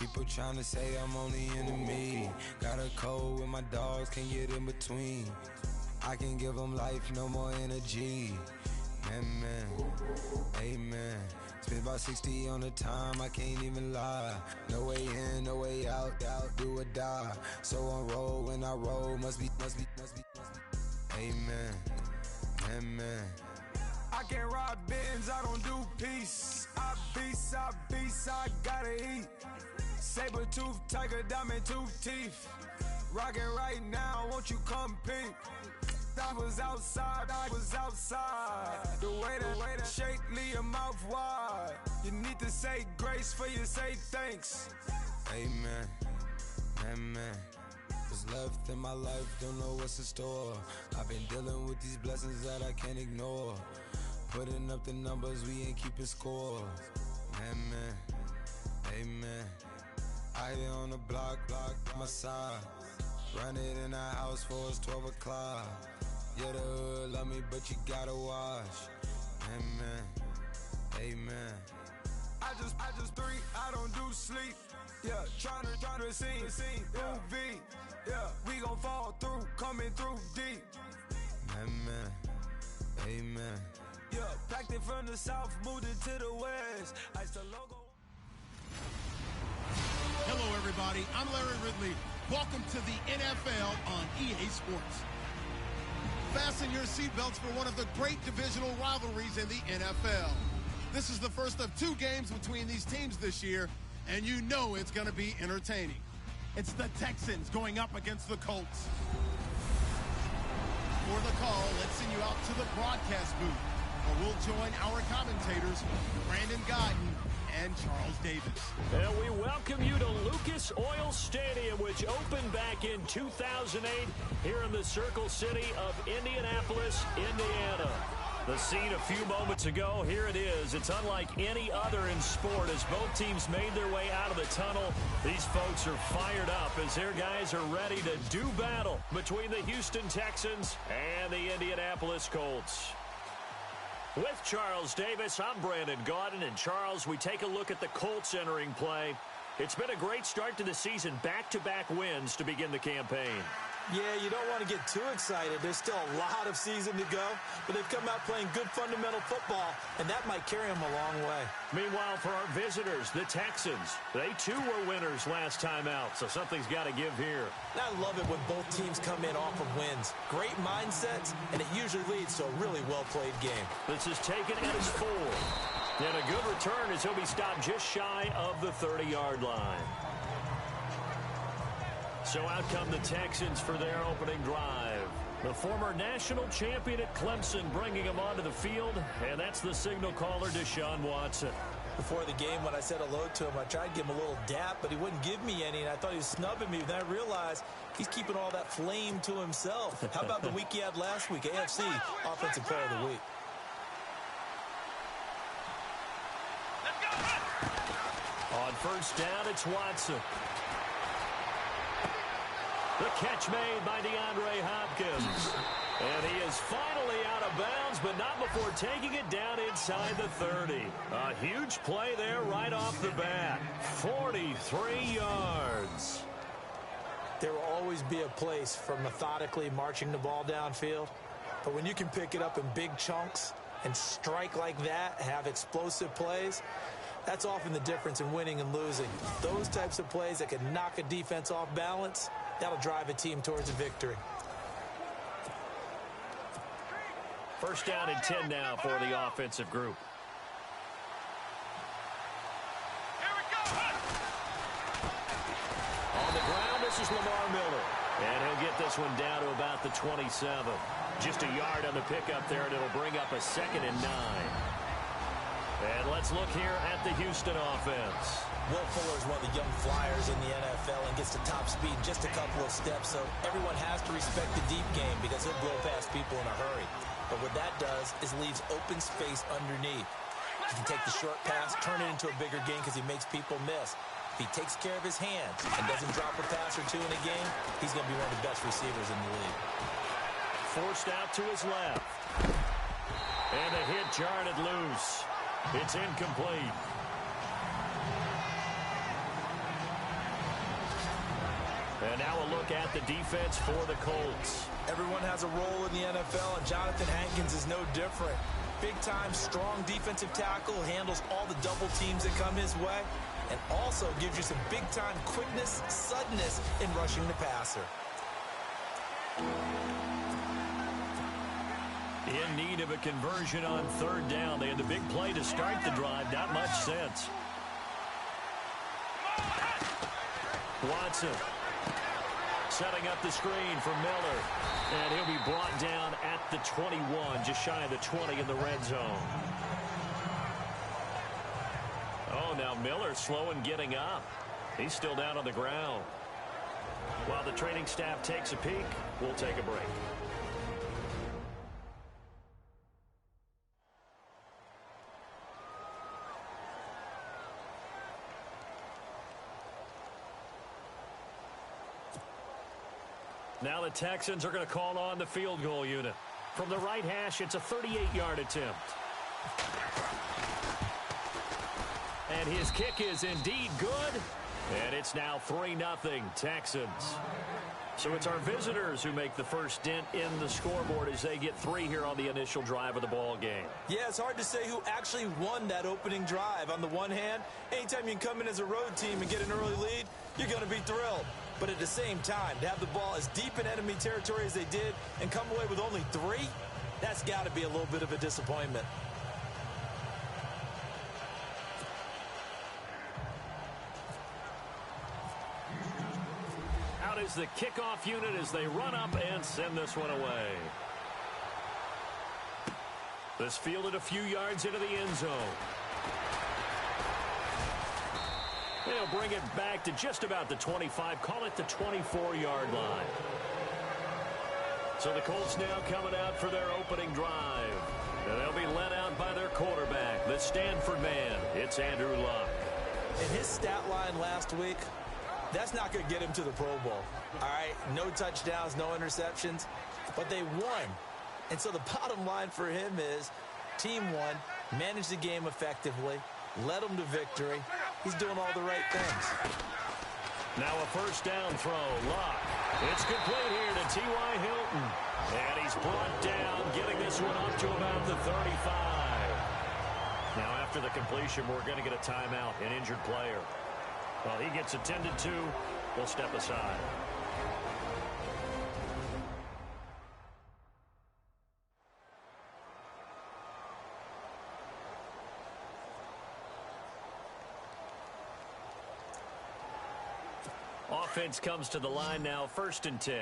People trying to say I'm only enemy. Got a code with my dogs, can't get in between. I can give them life, no more energy. Amen, amen. Spent about 60 on the time, I can't even lie. No way in, no way out, do or die. So on roll, when I roll, must be. Amen, amen. I can't ride Benz, I don't do peace. I beast, I gotta eat. Saber tooth, tiger, diamond tooth teeth. Rockin' right now, won't you come peep? I was outside. The way that shake, leave your mouth wide. You need to say grace for you say thanks. Amen, amen. What's left in my life, don't know what's in store. I've been dealing with these blessings that I can't ignore. Putting up the numbers, we ain't keeping score. Amen, amen. I here on the block, my side. Run it in the house for us 12 o'clock. Yeah, the hood love me, but you gotta watch. Amen, amen. I just three, I don't do sleep. Yeah, tryna see UV. Yeah, we gon' fall through, coming through deep. Amen, amen. Yeah, packed it from the south, moved it to the west. Ice the logo. Hello, everybody. I'm Larry Ridley. Welcome to the NFL on EA Sports. Fasten your seatbelts for one of the great divisional rivalries in the NFL. This is the first of two games between these teams this year, and you know it's going to be entertaining. It's the Texans going up against the Colts. For the call, let's send you out to the broadcast booth, where we'll join our commentators, Brandon Guyton and Charles Davis. And we welcome you to Lucas Oil Stadium, which opened back in 2008 here in the Circle City of Indianapolis, Indiana. The scene a few moments ago, here it is. It's unlike any other in sport as both teams made their way out of the tunnel. These folks are fired up as their guys are ready to do battle between the Houston Texans and the Indianapolis Colts. With Charles Davis, I'm Brandon Guyton, and Charles, we take a look at the Colts entering play. It's been a great start to the season, back-to-back wins to begin the campaign. Yeah, you don't want to get too excited. There's still a lot of season to go, but they've come out playing good fundamental football, and that might carry them a long way. Meanwhile, for our visitors, the Texans, they too were winners last time out, so something's got to give here. I love it when both teams come in off of wins. Great mindsets, and it usually leads to a really well-played game. This is taken at his 4. And a good return as he'll be stopped just shy of the 30-yard line. So out come the Texans for their opening drive. The former national champion at Clemson bringing him onto the field, and that's the signal caller, Deshaun Watson. Before the game, when I said hello to him, I tried to give him a little dap, but he wouldn't give me any, and I thought he was snubbing me. Then I realized he's keeping all that flame to himself. How about the week he had last week? AFC Offensive Player of the Week. On first down, it's Watson. The catch made by DeAndre Hopkins. And he is finally out of bounds, but not before taking it down inside the 30. A huge play there right off the bat. 43 yards. There will always be a place for methodically marching the ball downfield. But when you can pick it up in big chunks and strike like that, have explosive plays, that's often the difference in winning and losing. Those types of plays that can knock a defense off balance, that'll drive a team towards a victory. First down and 10 now for the offensive group. On the ground, this is Lamar Miller. And he'll get this one down to about the 27. Just a yard on the pickup there, and it'll bring up a 2nd and 9. And let's look here at the Houston offense. Will Fuller is one of the young flyers in the NFL and gets to top speed in just a couple of steps, so everyone has to respect the deep game because he'll blow past people in a hurry. But what that does is leaves open space underneath. He can take the short pass, turn it into a bigger gain because he makes people miss. If he takes care of his hands and doesn't drop a pass or two in a game, he's going to be one of the best receivers in the league. Forced out to his left. And a hit jarred it loose. It's incomplete. And now a look at the defense for the Colts. Everyone has a role in the NFL, and Jonathan Hankins is no different. Big-time, strong defensive tackle, handles all the double teams that come his way, and also gives you some big-time quickness, suddenness in rushing the passer. In need of a conversion on third down. They had the big play to start the drive. Not much sense. Watson setting up the screen for Miller. And he'll be brought down at the 21, just shy of the 20 in the red zone. Oh, now Miller slow in getting up. He's still down on the ground. While the training staff takes a peek, we'll take a break. Now the Texans are going to call on the field goal unit. From the right hash, it's a 38-yard attempt. And his kick is indeed good. And it's now 3-0 Texans. So it's our visitors who make the first dent in the scoreboard as they get 3 here on the initial drive of the ball game. Yeah, it's hard to say who actually won that opening drive. On the one hand, anytime you can come in as a road team and get an early lead, you're going to be thrilled. But at the same time, to have the ball as deep in enemy territory as they did and come away with only 3, that's got to be a little bit of a disappointment. Out is the kickoff unit as they run up and send this one away. This fielded a few yards into the end zone. They'll bring it back to just about the 25, call it the 24-yard line. So the Colts now coming out for their opening drive. And they'll be led out by their quarterback, the Stanford man. It's Andrew Luck. In his stat line last week, that's not going to get him to the Pro Bowl. All right, no touchdowns, no interceptions, but they won. And so the bottom line for him is team won, managed the game effectively, led them to victory. He's doing all the right things. Now a first down throw. Luck. It's complete here to T.Y. Hilton. And he's brought down, getting this one up to about the 35. Now after the completion, we're going to get a timeout, an injured player. Well, he gets attended to. We'll step aside. Offense comes to the line now, 1st and 10.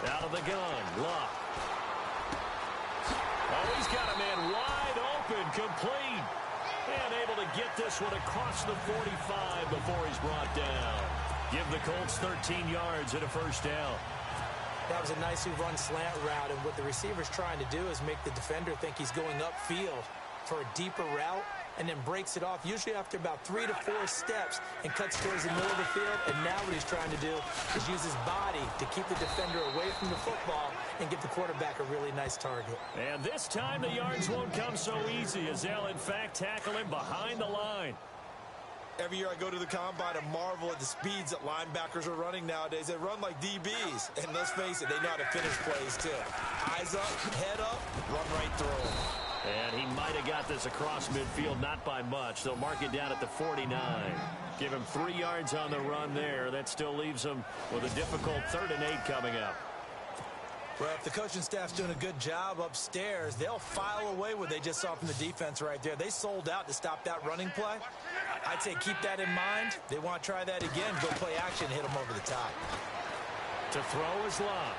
Out of the gun, Luck. Oh, he's got a man wide open, complete. And able to get this one across the 45 before he's brought down. Give the Colts 13 yards and a first down. That was a nicely run slant route, and what the receiver's trying to do is make the defender think he's going upfield for a deeper route and then breaks it off, usually after about 3 to 4 steps, and cuts towards the middle of the field. And now what he's trying to do is use his body to keep the defender away from the football and get the quarterback a really nice target. And this time the yards won't come so easy as they'll, in fact, tackle him behind the line. Every year I go to the combine and marvel at the speeds that linebackers are running nowadays. They run like DBs. And let's face it, they know how to finish plays too. Eyes up, head up, run right through them. And he might have got this across midfield, not by much. They'll mark it down at the 49. Give him 3 yards on the run there. That still leaves him with a difficult 3rd and 8 coming up. Well, if the coaching staff's doing a good job upstairs, they'll file away what they just saw from the defense right there. They sold out to stop that running play. I'd say keep that in mind. They want to try that again, go play action, hit them over the top. To throw is Luck.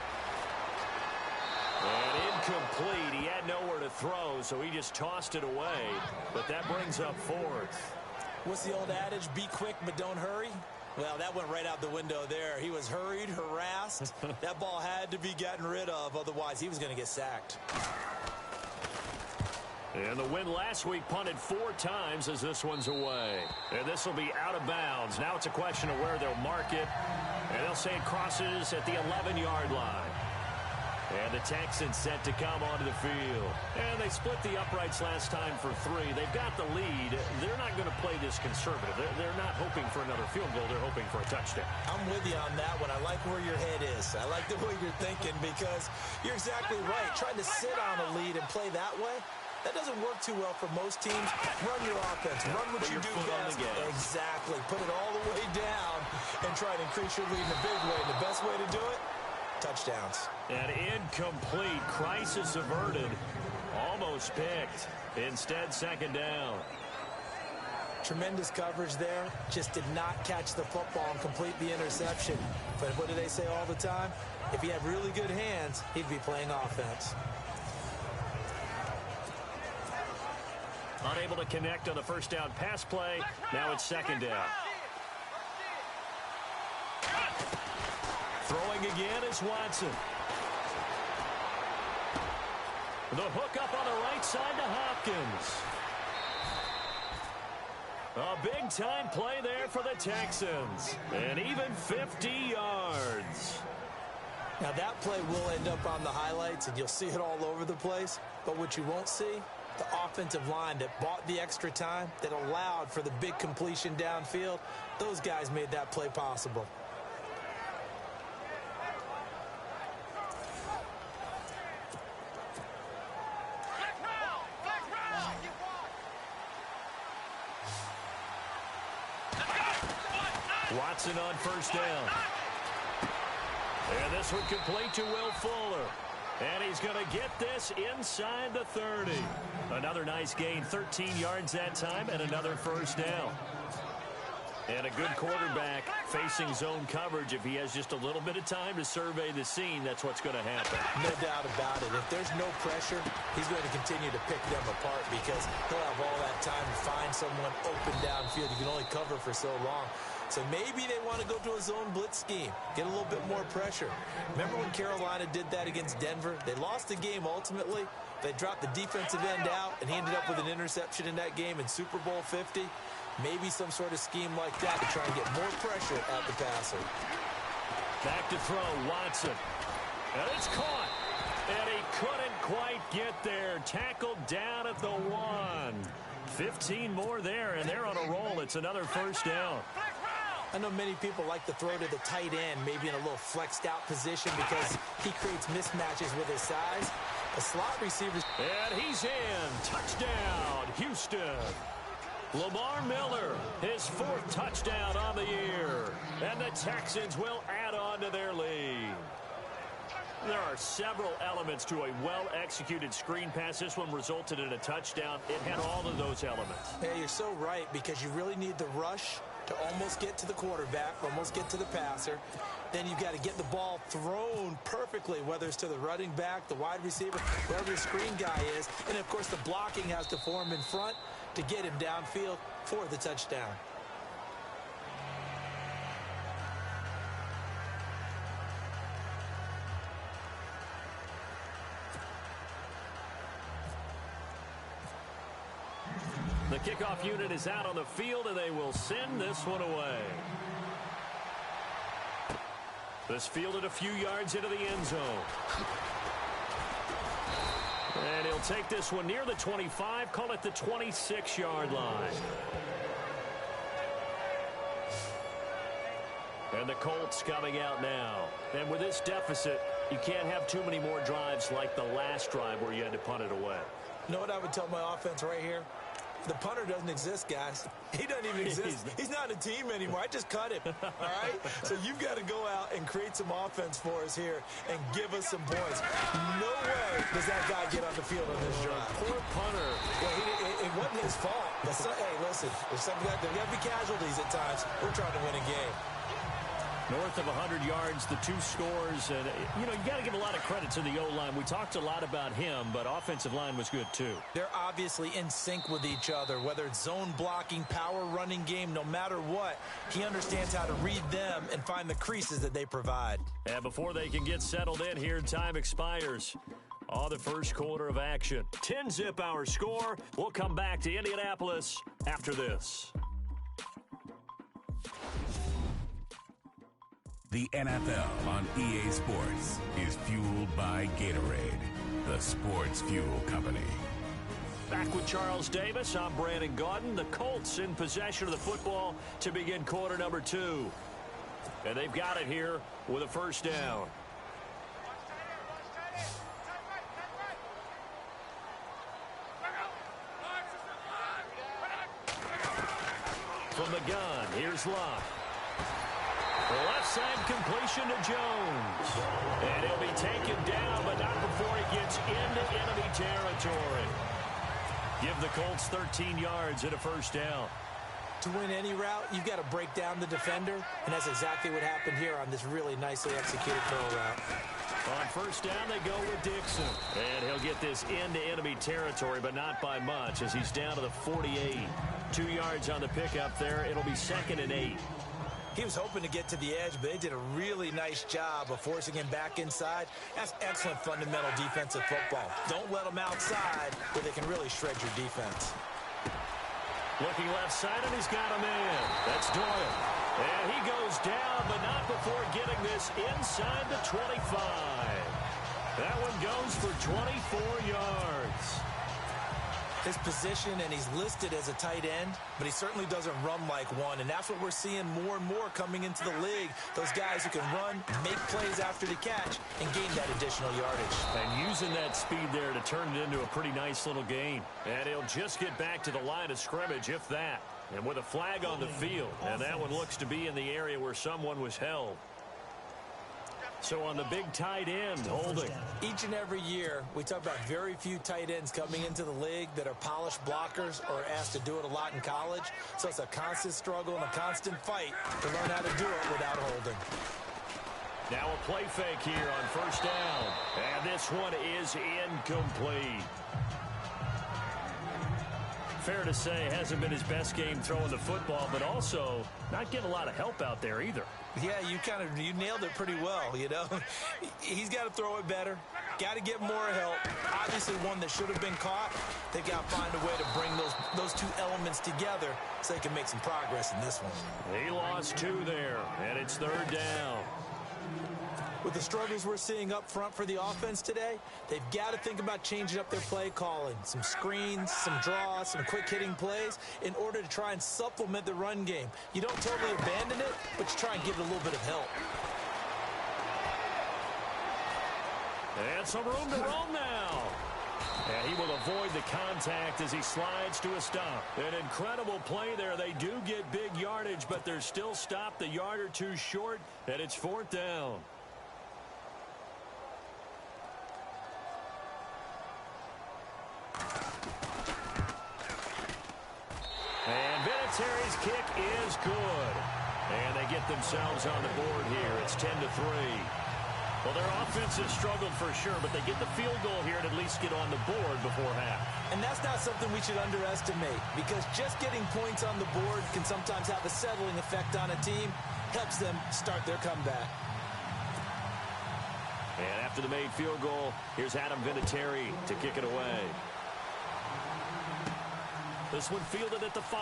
And incomplete. He had nowhere to throw, so he just tossed it away. But that brings up 4th. What's the old adage? Be quick, but don't hurry. Well, that went right out the window there. He was hurried, harassed. That ball had to be gotten rid of, otherwise he was going to get sacked. And the win last week punted 4 times as this one's away. And this will be out of bounds. Now it's a question of where they'll mark it. And they'll say it crosses at the 11-yard line. And the Texans set to come onto the field. And they split the uprights last time for 3. They've got the lead. They're not going to play this conservative. They're not hoping for another field goal. They're hoping for a touchdown. I'm with you on that one. I like where your head is. I like the way you're thinking because you're exactly right. Trying to sit on a lead and play that way, that doesn't work too well for most teams. Run your offense. Run what you do best. Exactly. Put it all the way down and try to increase your lead in a big way. And the best way to do it, touchdowns. An incomplete, crisis averted, almost picked. Instead, second down. Tremendous coverage there. Just did not catch the football and complete the interception. But what do they say all the time? If he had really good hands, he'd be playing offense. Unable to connect on the first down pass play. Now it's second down. Throwing again is Watson. The hook up on the right side to Hopkins. A big-time play there for the Texans. And even 50 yards. Now, that play will end up on the highlights, and you'll see it all over the place. But what you won't see, the offensive line that bought the extra time, that allowed for the big completion downfield, those guys made that play possible. Watson on first down. And this one complete to Will Fuller. And he's going to get this inside the 30. Another nice gain, 13 yards that time, and another first down. And a good quarterback facing zone coverage. If he has just a little bit of time to survey the scene, that's what's going to happen. No doubt about it. If there's no pressure, he's going to continue to pick them apart because he'll have all that time to find someone open downfield. You can only cover for so long. So maybe they want to go to a zone blitz scheme, get a little bit more pressure. Remember when Carolina did that against Denver? They lost the game ultimately. They dropped the defensive end out, and he ended up with an interception in that game in Super Bowl 50. Maybe some sort of scheme like that to try and get more pressure at the passer. Back to throw, Watson. And it's caught. And he couldn't quite get there. Tackled down at the 1. 15 more there, and they're on a roll. It's another first down. I know many people like to throw to the tight end, maybe in a little flexed out position because he creates mismatches with his size. A slot receiver. And he's in. Touchdown, Houston. Lamar Miller, his 4th touchdown on the year. And the Texans will add on to their lead. There are several elements to a well-executed screen pass. This one resulted in a touchdown. It had all of those elements. Yeah, you're so right because you really need the rush to almost get to the quarterback, almost get to the passer. Then you've got to get the ball thrown perfectly, whether it's to the running back, the wide receiver, wherever the screen guy is. And, of course, the blocking has to form in front to get him downfield for the touchdown. The kickoff unit is out on the field, and they will send this one away. This fielded a few yards into the end zone. And he'll take this one near the 25, call it the 26-yard line. And the Colts coming out now. And with this deficit, you can't have too many more drives like the last drive where you had to punt it away. You know what I would tell my offense right here? The punter doesn't exist, guys. He doesn't even exist. He's not a team anymore. I just cut him, all right? So you've got to go out and create some offense for us here and give us some points. No way does that guy get on the field on this drive. Poor punter. Well, it wasn't his fault. Hey, listen, there's got to be casualties at times. We're trying to win a game. North of 100 yards, the 2 scores. And, you got to give a lot of credit to the O-line. We talked a lot about him, but offensive line was good, too. They're obviously in sync with each other, whether it's zone blocking, power running game, no matter what. He understands how to read them and find the creases that they provide. And before they can get settled in here, time expires on the first quarter of action. 10-zip our score. We'll come back to Indianapolis after this. The NFL on EA Sports is fueled by Gatorade, the sports fuel company. Back with Charles Davis, I'm Brandon Gaudin. The Colts in possession of the football to begin quarter number 2. And they've got it here with a first down. From the gun, here's Locke. The left side completion to Jones. And he'll be taken down, but not before he gets into enemy territory. Give the Colts 13 yards and a first down. To win any route, you've got to break down the defender, and that's exactly what happened here on this really nicely executed throw route. On first down, they go with Dixon. And he'll get this into enemy territory, but not by much, as he's down to the 48. 2 yards on the pickup there. It'll be 2nd and 8. He was hoping to get to the edge, but they did a really nice job of forcing him back inside. That's excellent fundamental defensive football. Don't let them outside where they can really shred your defense. Looking left side, and he's got a man. That's Doyle. And he goes down, but not before getting this inside the 25. That one goes for 24 yards. His position, and he's listed as a tight end, but he certainly doesn't run like one, and that's what we're seeing more and more coming into the league. Those guys who can run, make plays after the catch, and gain that additional yardage. And using that speed there to turn it into a pretty nice little gain. And he'll just get back to the line of scrimmage, if that. And with a flag on the field, and that one looks to be in the area where someone was held. So on the big tight end, holding. Each and every year, we talk about very few tight ends coming into the league that are polished blockers or asked to do it a lot in college. So it's a constant struggle and a constant fight to learn how to do it without holding. Now a play fake here on first down. And this one is incomplete. Fair to say, hasn't been his best game throwing the football, but also not getting a lot of help out there either. Yeah, you nailed it pretty well, you know. He's got to throw it better. Got to get more help. Obviously one that should have been caught. They've got to find a way to bring those two elements together so they can make some progress in this one. He lost 2 there, and it's 3rd down. With the struggles we're seeing up front for the offense today, they've got to think about changing up their play calling. Some screens, some draws, some quick-hitting plays in order to try and supplement the run game. You don't totally abandon it, but you try and give it a little bit of help. And some room to roam now. And he will avoid the contact as he slides to a stop. An incredible play there. They do get big yardage, but they're still stopped a yard or 2 short, and it's 4th down. And Vinatieri's kick is good. And they get themselves on the board here. It's 10-3. Well, their offense has struggled for sure, but they get the field goal here and at least get on the board before half. And that's not something we should underestimate, because just getting points on the board can sometimes have a settling effect on a team. Helps them start their comeback. And after the made field goal, here's Adam Vinatieri to kick it away. This one fielded at the 5.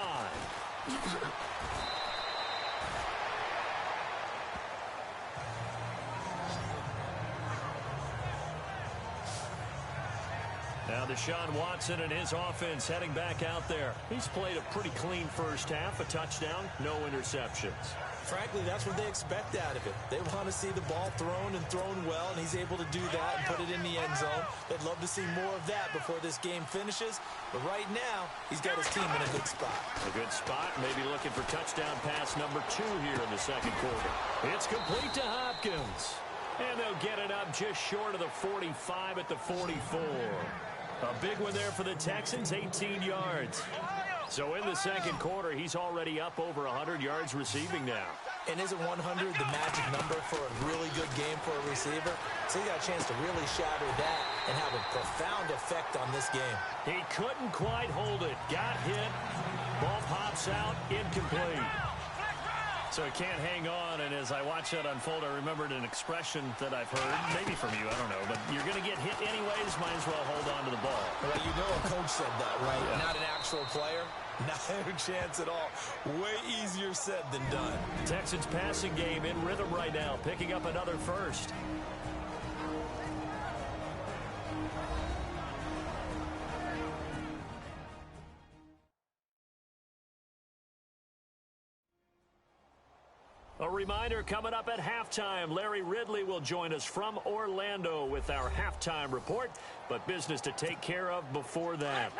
Now Deshaun Watson and his offense heading back out there. He's played a pretty clean first half, a touchdown, no interceptions. Frankly, that's what they expect out of it. They want to see the ball thrown and thrown well, and he's able to do that and put it in the end zone. They'd love to see more of that before this game finishes. But right now, he's got his team in a good spot. A good spot, maybe looking for touchdown pass number 2 here in the second quarter. It's complete to Hopkins. And they'll get it up just short of the 45 at the 44. A big one there for the Texans, 18 yards. So in the second quarter, he's already up over 100 yards receiving now. And isn't 100 the magic number for a really good game for a receiver? So he got a chance to really shatter that and have a profound effect on this game. He couldn't quite hold it. Got hit. Ball pops out. Incomplete. So he can't hang on, and as I watch that unfold, I remembered an expression that I've heard, maybe from you, I don't know, but you're going to get hit anyways, might as well hold on to the ball. Well, you know a coach said that, right? Yeah. Not an actual player. Not a chance at all. Way easier said than done. Texans passing game in rhythm right now, picking up another first. A reminder, coming up at halftime, Larry Ridley will join us from Orlando with our halftime report, but business to take care of before that.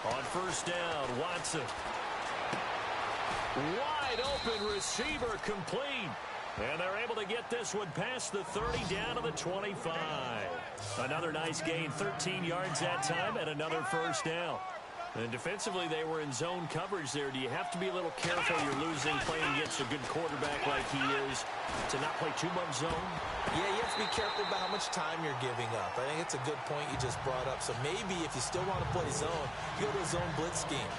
On first down, Watson. Wide open receiver complete. And they're able to get this one past the 30 down to the 25. Another nice gain, 13 yards that time, and another first down. And defensively, they were in zone coverage there. Do you have to be a little careful? You're losing, playing against a good quarterback like he is, to not play too much zone? Yeah, you have to be careful about how much time you're giving up. I think it's a good point you just brought up. So maybe if you still want to play zone, you go to a zone blitz scheme.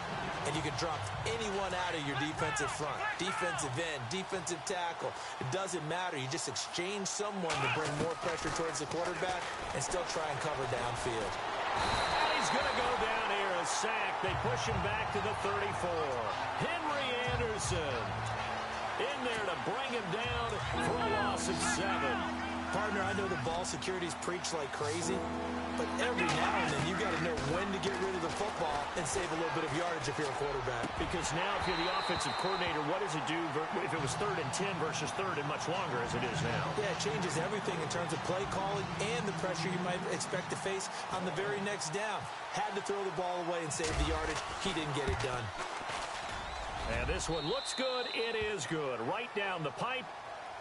And you can drop anyone out of your defensive front. Defensive end, defensive tackle. It doesn't matter. You just exchange someone to bring more pressure towards the quarterback and still try and cover downfield. And he's going to go down here. A sack. They push him back to the 34. Henry Anderson in there to bring him down for a loss of 7. Partner, I know the ball security's preached like crazy, but every now and then you got to know when to get rid of the football and save a little bit of yardage if you're a quarterback. Because now if you're the offensive coordinator, what does it do if it was 3rd and 10 versus 3rd and much longer as it is now? Yeah, it changes everything in terms of play calling and the pressure you might expect to face on the very next down. Had to throw the ball away and save the yardage. He didn't get it done. And this one looks good. It is good. Right down the pipe.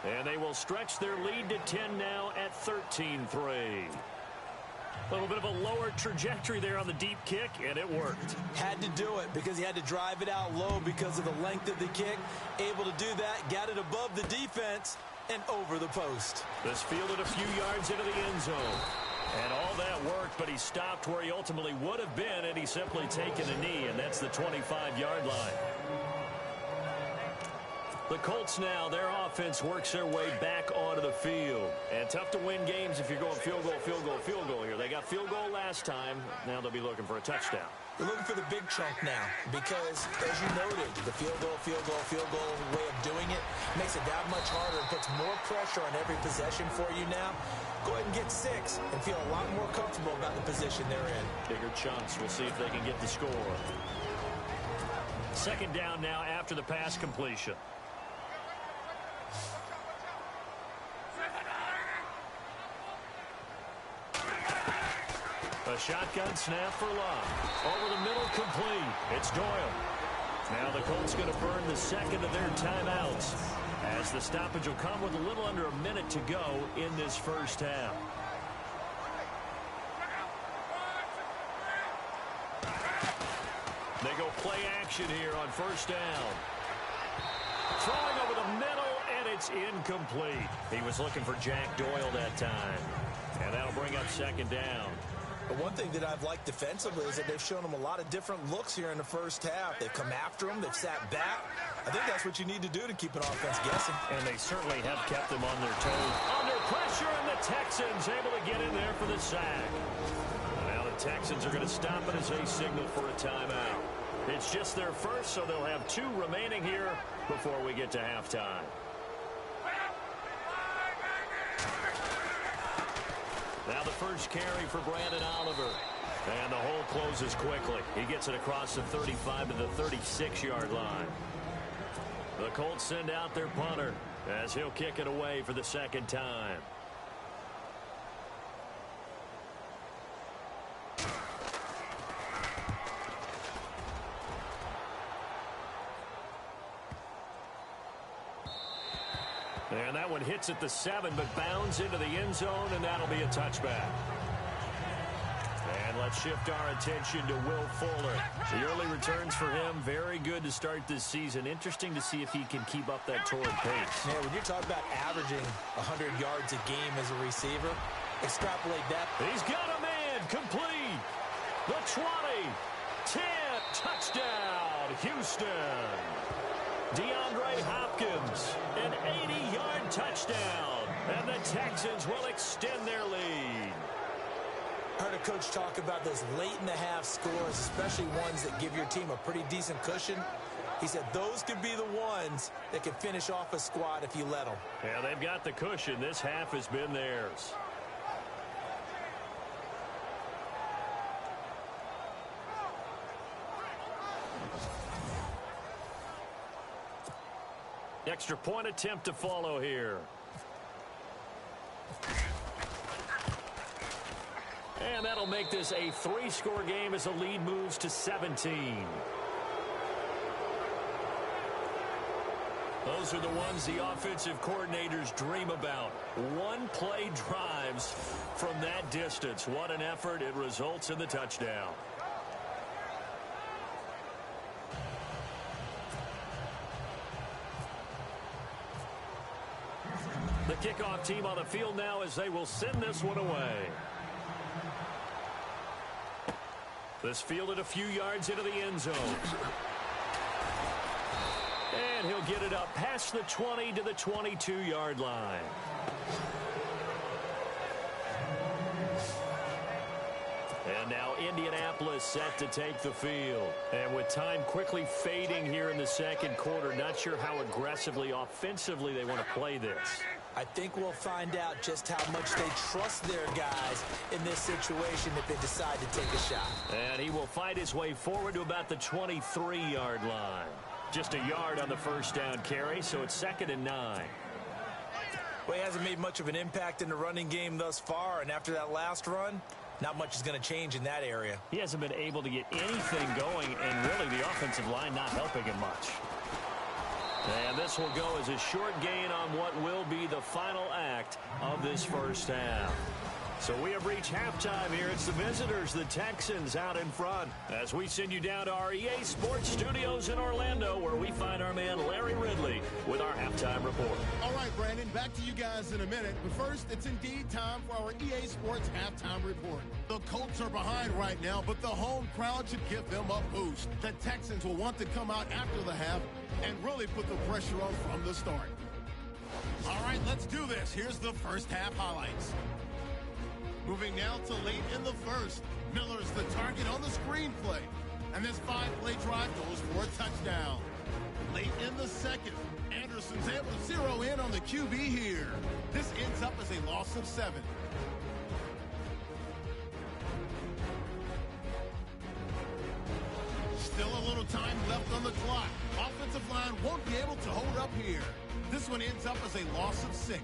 And they will stretch their lead to 10 now at 13-3. A little bit of a lower trajectory there on the deep kick, and it worked. Had to do it because he had to drive it out low because of the length of the kick. Able to do that, got it above the defense, and over the post. This fielded a few yards into the end zone. And all that worked, but he stopped where he ultimately would have been, and he's simply taken a knee, and that's the 25-yard line. The Colts now, their offense works their way back onto the field. And tough to win games if you're going field goal, field goal, field goal here. They got field goal last time. Now they'll be looking for a touchdown. They're looking for the big chunk now because, as you noted, the field goal way of doing it makes it that much harder and puts more pressure on every possession for you now. Go ahead and get 6 and feel a lot more comfortable about the position they're in. Bigger chunks. We'll see if they can get the score. Second down now after the pass completion. A shotgun snap for Love. Over the middle, complete. It's Doyle. Now the Colts going to burn the second of their timeouts as the stoppage will come with a little under a minute to go in this first half. They go play action here on first down. Throwing over the middle, and it's incomplete. He was looking for Jack Doyle that time. And that'll bring up second down. But one thing that I've liked defensively is that they've shown him a lot of different looks here in the first half. They've come after him. They've sat back. I think that's what you need to do to keep an offense guessing. And they certainly have kept them on their toes. Under pressure, and the Texans able to get in there for the sack. And now the Texans are going to stop it as they signal for a timeout. It's just their first, so they'll have 2 remaining here before we get to halftime. Now the first carry for Brandon Oliver. And the hole closes quickly. He gets it across the 35 to the 36-yard line. The Colts send out their punter as he'll kick it away for the second time. And that one hits at the 7, but bounds into the end zone, and that'll be a touchback. And let's shift our attention to Will Fuller. The early returns for him, very good to start this season. Interesting to see if he can keep up that torrid pace. Yeah, when you're talking about averaging 100 yards a game as a receiver, extrapolate that. He's got a man, complete. The 20, 10, touchdown, Houston. DeAndre Hopkins, an 80-yard touchdown. And the Texans will extend their lead. I heard a coach talk about those late-in-the-half scores, especially ones that give your team a pretty decent cushion. He said those could be the ones that can finish off a squad if you let them. Yeah, they've got the cushion. This half has been theirs. Extra point attempt to follow here. And that'll make this a 3-score game as the lead moves to 17. Those are the ones the offensive coordinators dream about. One-play drives from that distance. What an effort. It results in the touchdown. The kickoff team on the field now as they will send this one away. This fielded a few yards into the end zone. And he'll get it up past the 20 to the 22-yard line. And now Indianapolis set to take the field. And with time quickly fading here in the second quarter, not sure how aggressively, offensively they want to play this. I think we'll find out just how much they trust their guys in this situation if they decide to take a shot. And he will fight his way forward to about the 23-yard line. Just a yard on the first down carry, so it's 2nd and 9. Well, he hasn't made much of an impact in the running game thus far, and after that last run, not much is going to change in that area. He hasn't been able to get anything going, and really the offensive line not helping him much. And this will go as a short gain on what will be the final act of this first half. So we have reached halftime here. It's the visitors, the Texans, out in front. As we send you down to our EA Sports Studios in Orlando, where we find our man Larry Ridley with our halftime report. All right, Brandon, back to you guys in a minute. But first, it's indeed time for our EA Sports halftime report. The Colts are behind right now, but the home crowd should give them a boost. The Texans will want to come out after the half and really put the pressure on from the start. All right, let's do this. Here's the first half highlights. Moving now to late in the first. Miller's the target on the screenplay. And this 5-play drive goes for a touchdown. Late in the second, Anderson's able to zero in on the QB here. This ends up as a loss of 7. Still a little time left on the clock. Offensive line won't be able to hold up here. This one ends up as a loss of 6.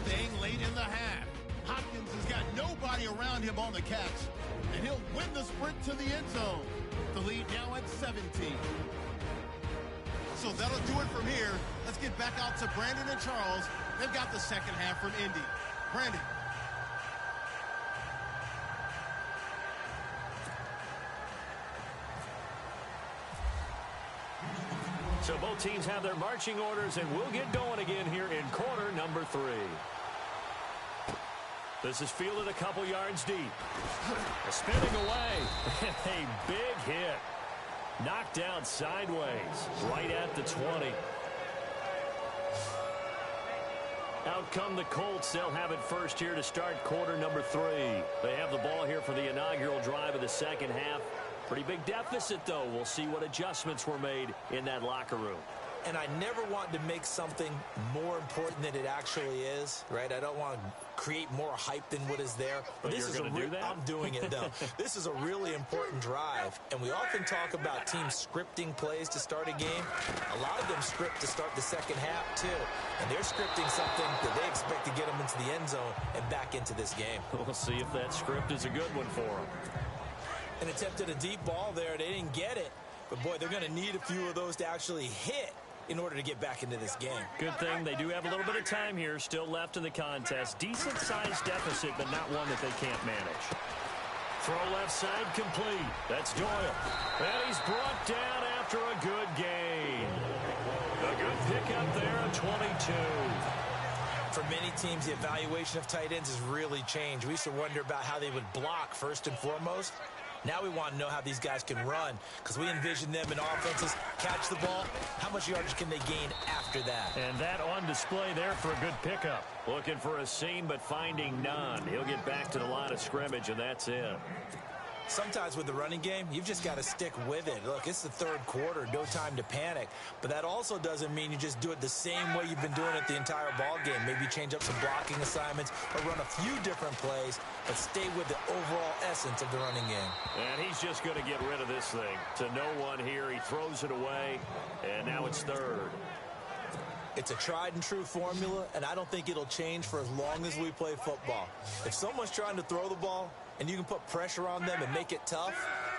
Staying late in the half. Hopkins has got nobody around him on the catch. And he'll win the sprint to the end zone. The lead now at 17. So that'll do it from here. Let's get back out to Brandon and Charles. They've got the second half from Indy. Brandon. So both teams have their marching orders, and we'll get going again here in quarter number 3. This is fielded a couple yards deep. Spinning away. A big hit. Knocked down sideways, right at the 20. Out come the Colts. They'll have it first here to start quarter number 3. They have the ball here for the inaugural drive of the second half. Pretty big deficit, though. We'll see what adjustments were made in that locker room. And I never want to make something more important than it actually is, right? I don't want to create more hype than what is there. But this is do that? I'm doing it, though. This is a really important drive. And we often talk about teams scripting plays to start a game. A lot of them script to start the second half, too. And they're scripting something that they expect to get them into the end zone and back into this game. We'll see if that script is a good one for them. And attempted a deep ball there. They didn't get it. But, boy, they're going to need a few of those to actually hit in order to get back into this game. Good thing they do have a little bit of time here still left in the contest. Decent-sized deficit, but not one that they can't manage. Throw left side complete. That's Doyle. And he's brought down after a good gain. A good pickup there at 22. For many teams, the evaluation of tight ends has really changed. We used to wonder about how they would block first and foremost. Now we want to know how these guys can run, because we envision them in offenses catch the ball. How much yardage can they gain after that? And that on display there for a good pickup. Looking for a seam, but finding none. He'll get back to the line of scrimmage, and that's it. Sometimes with the running game, you've just got to stick with it. Look, it's the third quarter, no time to panic. But that also doesn't mean you just do it the same way you've been doing it the entire ball game. Maybe change up some blocking assignments or run a few different plays, but stay with the overall essence of the running game. And he's just going to get rid of this thing. To no one here, he throws it away, and now it's third. It's a tried-and-true formula, and I don't think it'll change for as long as we play football. If someone's trying to throw the ball, and you can put pressure on them and make it tough,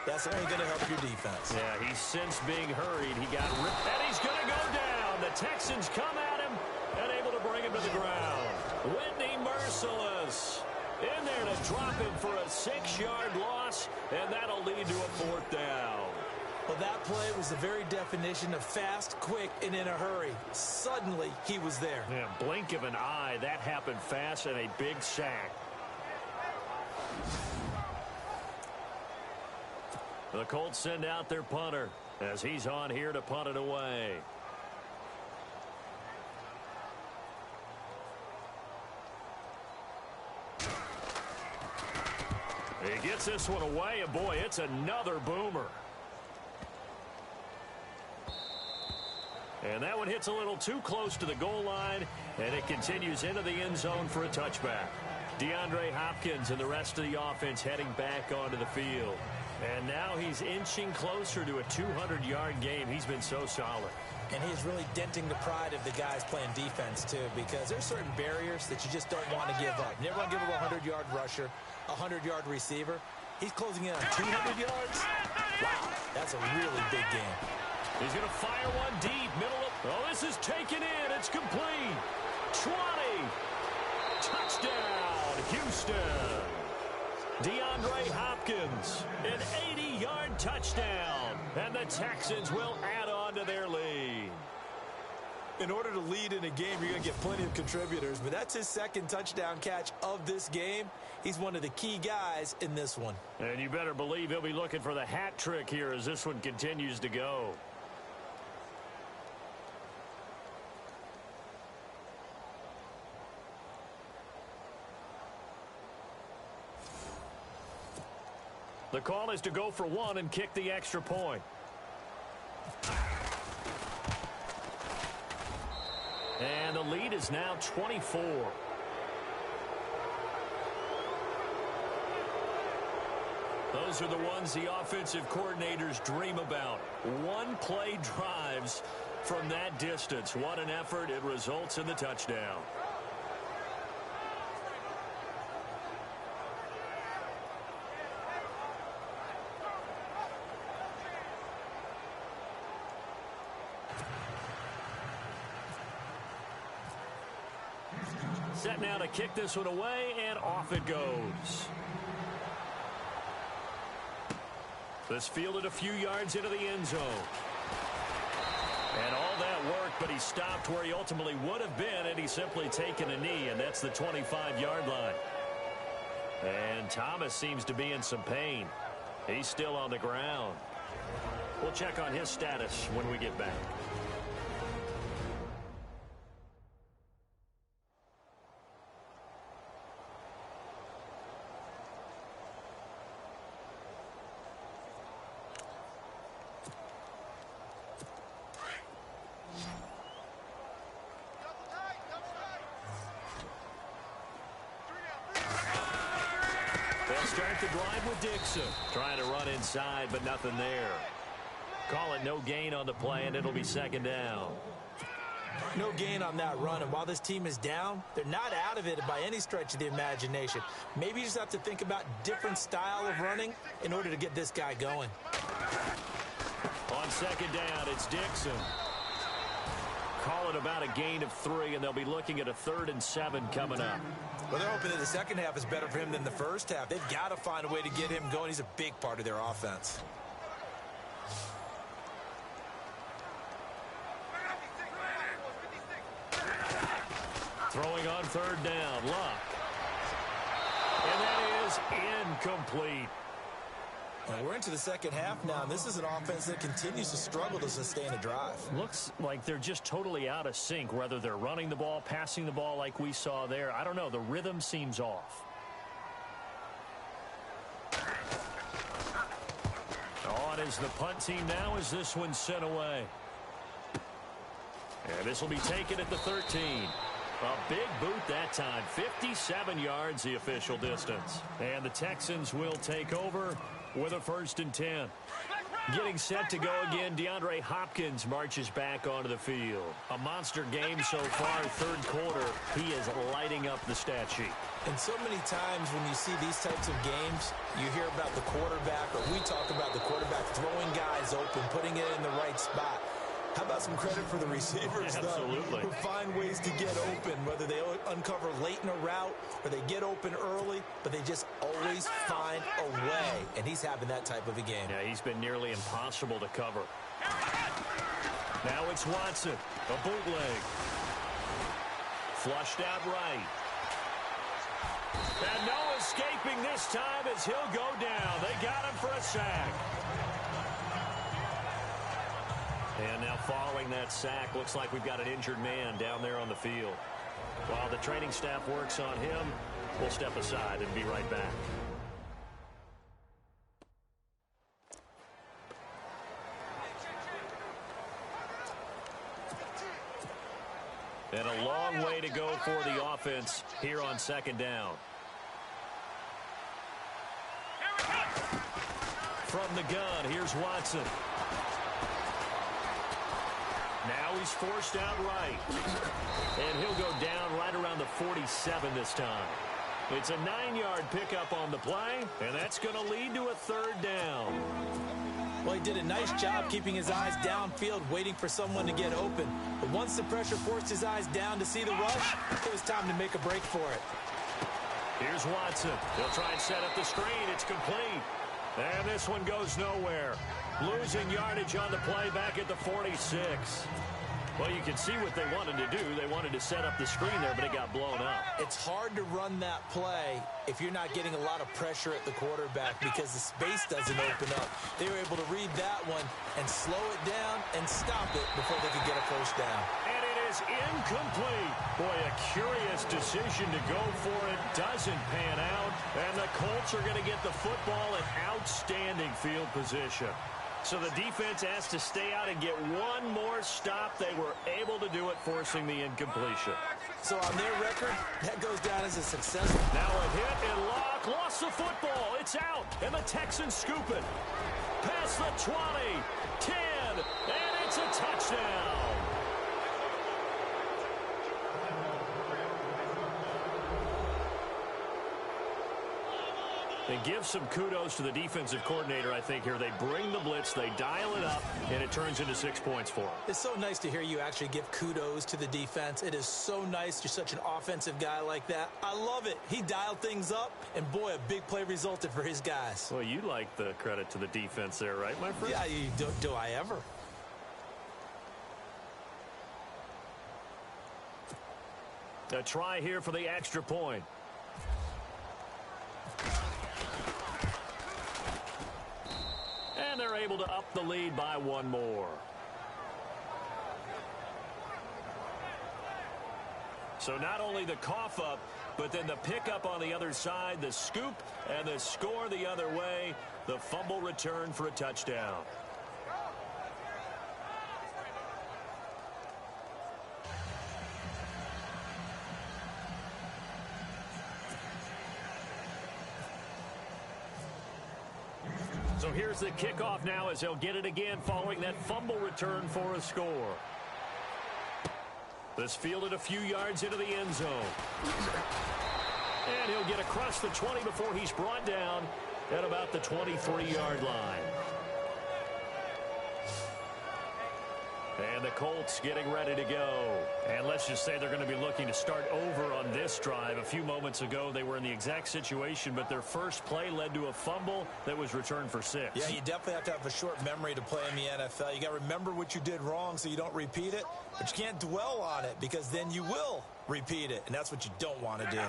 that's only going to help your defense. Yeah, he's since being hurried. He got ripped, and he's going to go down. The Texans come at him and able to bring him to the ground. Whitney Merciless in there to drop him for a 6-yard loss, and that'll lead to a 4th down. Well, that play was the very definition of fast, quick, and in a hurry. Suddenly, he was there. Yeah, blink of an eye. That happened fast and a big sack. The Colts send out their punter as he's on here to punt it away. He gets this one away, and boy, it's another boomer. And that one hits a little too close to the goal line, and it continues into the end zone for a touchback. DeAndre Hopkins and the rest of the offense heading back onto the field. And now he's inching closer to a 200-yard game. He's been so solid. And he's really denting the pride of the guys playing defense, too, because there's certain barriers that you just don't want to give up. You never want to give up a 100-yard rusher, a 100-yard receiver. He's closing in on 200 yards. Wow, that's a really big game. He's going to fire one deep, middle of... Oh, this is taken in. It's complete. 20. Touchdown, Houston. DeAndre Hopkins, an 80-yard touchdown. And the Texans will add on to their lead. In order to lead in a game, you're going to get plenty of contributors, but that's his second touchdown catch of this game. He's one of the key guys in this one. And you better believe he'll be looking for the hat trick here as this one continues to go. The call is to go for one and kick the extra point. And the lead is now 24. Those are the ones the offensive coordinators dream about. One-play drives from that distance. What an effort. It results in the touchdown. Set now to kick this one away, and off it goes. This fielded a few yards into the end zone. And all that work, but he stopped where he ultimately would have been had he simply taken a knee, and that's the 25-yard line. And Thomas seems to be in some pain. He's still on the ground. We'll check on his status when we get back. Start the drive with Dixon. Trying to run inside, but nothing there. Call it no gain on the play, and it'll be second down. No gain on that run, and while this team is down, they're not out of it by any stretch of the imagination. Maybe you just have to think about different style of running in order to get this guy going. On second down, it's Dixon. Call it about a gain of 3, and they'll be looking at a 3rd and 7 coming up. Well, they're hoping that the second half is better for him than the first half. They've got to find a way to get him going. He's a big part of their offense. Throwing on 3rd down, Luck. And that is incomplete. And we're into the second half now, and this is an offense that continues to struggle to sustain a drive. Looks like they're just totally out of sync, whether they're running the ball, passing the ball like we saw there. I don't know. The rhythm seems off. On is the punt team now as this one's sent away. And this will be taken at the 13. A big boot that time. 57 yards the official distance. And the Texans will take over with a 1st and 10. Getting set to go again, DeAndre Hopkins marches back onto the field. A monster game so far, 3rd quarter. He is lighting up the stat sheet. And so many times when you see these types of games, you hear about the quarterback, or we talk about the quarterback throwing guys open, putting it in the right spot. How about some credit for the receivers, Absolutely. Who find ways to get open, whether they uncover late in a route or they get open early, but they just always find a way. And he's having that type of a game. Yeah, he's been nearly impossible to cover. Now it's Watson, a bootleg. Flushed out right. And no escaping this time as he'll go down. They got him for a sack. And now following that sack, looks like we've got an injured man down there on the field. While the training staff works on him, we'll step aside and be right back. And a long way to go for the offense here on 2nd down. From the gun, here's Watson. Now he's forced out right. And he'll go down right around the 47 this time. It's a 9-yard pickup on the play, and that's going to lead to a 3rd down. Well, he did a nice job keeping his eyes downfield, waiting for someone to get open. But once the pressure forced his eyes down to see the rush, it was time to make a break for it. Here's Watson. He'll try and set up the screen. It's complete. And this one goes nowhere. Losing yardage on the play back at the 46. Well, you can see what they wanted to do. They wanted to set up the screen there, but it got blown up. It's hard to run that play if you're not getting a lot of pressure at the quarterback because the space doesn't open up. They were able to read that one and slow it down and stop it before they could get a 1st down. And it is incomplete. Boy, a curious decision to go for it. Doesn't pan out. And the Colts are going to get the football in outstanding field position. So the defense has to stay out and get one more stop. They were able to do it, forcing the incompletion. So on their record, that goes down as a success. Now a hit and lock. Lost the football. It's out. And the Texans scoop it. Past the 20, 10, and it's a touchdown. And give some kudos to the defensive coordinator, I think, here. They bring the blitz, they dial it up, and it turns into 6 points for them. It's so nice to hear you actually give kudos to the defense. It is so nice. You're such an offensive guy like that. I love it. He dialed things up, and boy, a big play resulted for his guys. Well, you like the credit to the defense there, right, my friend? Yeah, do I ever? A try here for the extra point. And they're able to up the lead by one more. So not only the cough up, but then the pickup on the other side, the scoop, and the score the other way. The fumble return for a touchdown. So here's the kickoff now as they'll get it again following that fumble return for a score. This fielded a few yards into the end zone. And he'll get across the 20 before he's brought down at about the 23-yard line. And the Colts getting ready to go. And let's just say they're going to be looking to start over on this drive. A few moments ago, they were in the exact situation, but their first play led to a fumble that was returned for 6. Yeah, you definitely have to have a short memory to play in the NFL. You got to remember what you did wrong so you don't repeat it, but you can't dwell on it because then you will repeat it, and that's what you don't want to do.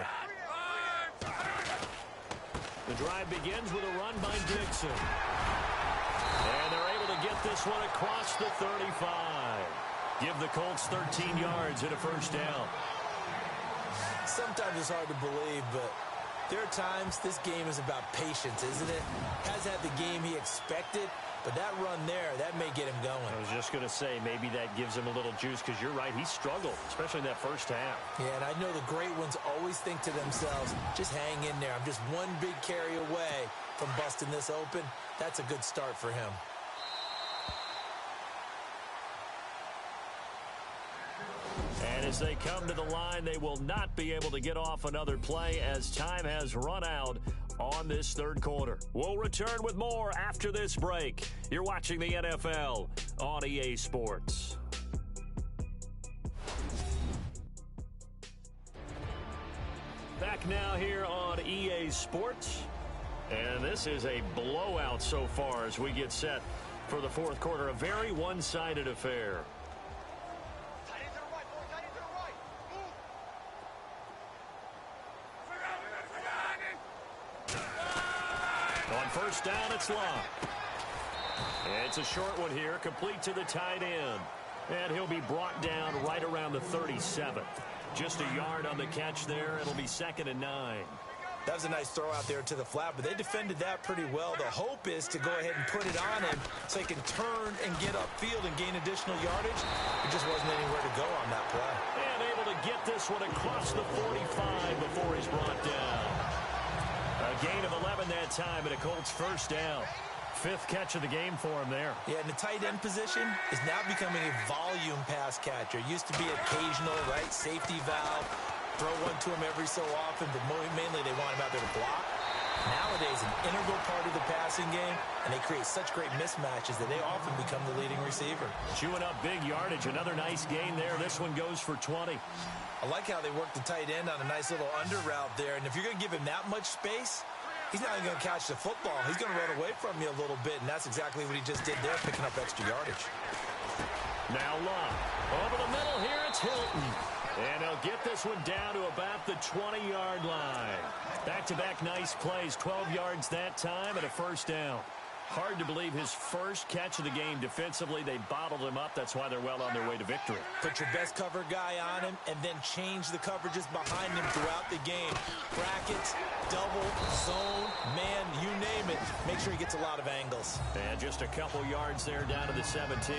The drive begins with a run by Dixon. And they're able to get this one across the 35. Give the Colts 13 yards and a first down. Sometimes it's hard to believe, but there are times this game is about patience, isn't it? Has had the game he expected, but that run there, that may get him going. I was just going to say, maybe that gives him a little juice, because you're right, he struggled, especially in that first half. Yeah, and I know the great ones always think to themselves, just hang in there. I'm just one big carry away from busting this open. That's a good start for him. And as they come to the line, they will not be able to get off another play as time has run out on this third quarter. We'll return with more after this break. You're watching the NFL on EA Sports. Back now here on EA Sports. And this is a blowout so far as we get set for the fourth quarter. A very one-sided affair. On first down, it's Locke. It's a short one here, complete to the tight end. And he'll be brought down right around the 37. Just a yard on the catch there. It'll be 2nd and 9. That was a nice throw out there to the flat, but they defended that pretty well. The hope is to go ahead and put it on him so he can turn and get upfield and gain additional yardage. It just wasn't anywhere to go on that play. And able to get this one across the 45 before he's brought down. A gain of 11 that time, and a Colts first down. 5th catch of the game for him there. Yeah, and the tight end position is now becoming a volume pass catcher. Used to be occasional, right? Safety valve. Throw one to him every so often, but mainly they want him out there to block. Nowadays, an integral part of the passing game, and they create such great mismatches that they often become the leading receiver. Chewing up big yardage. Another nice gain there. This one goes for 20. I like how they work the tight end on a nice little under route there, and if you're going to give him that much space, he's not even going to catch the football. He's going to run away from you a little bit, and that's exactly what he just did there, picking up extra yardage. Now Locke. Over the middle here, it's Hilton. And he'll get this one down to about the 20-yard line. Back-to-back nice plays, 12 yards that time, and a first down. Hard to believe his first catch of the game defensively. They bottled him up. That's why they're well on their way to victory. Put your best cover guy on him and then change the coverages behind him throughout the game. Brackets, double, zone, man, you name it. Make sure he gets a lot of angles. And just a couple yards there down to the 17.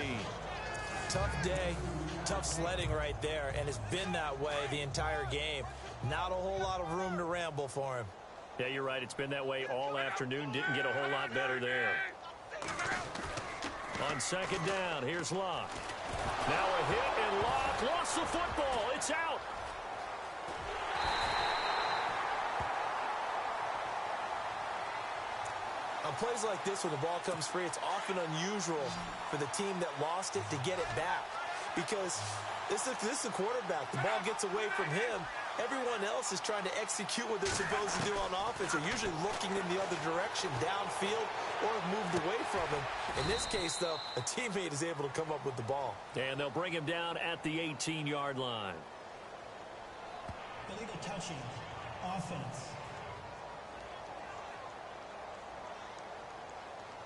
Tough day, tough sledding right there, and it's been that way the entire game. Not a whole lot of room to ramble for him. Yeah, you're right. It's been that way all afternoon. Didn't get a whole lot better there. On second down, here's Locke. Now a hit, and Locke lost the football. It's out. On plays like this, when the ball comes free, it's often unusual for the team that lost it to get it back. Because this is a quarterback. The ball gets away from him. Everyone else is trying to execute what they're supposed to do on offense. They're usually looking in the other direction, downfield, or have moved away from him. In this case, though, a teammate is able to come up with the ball. And they'll bring him down at the 18-yard line. Illegal touching. Offense.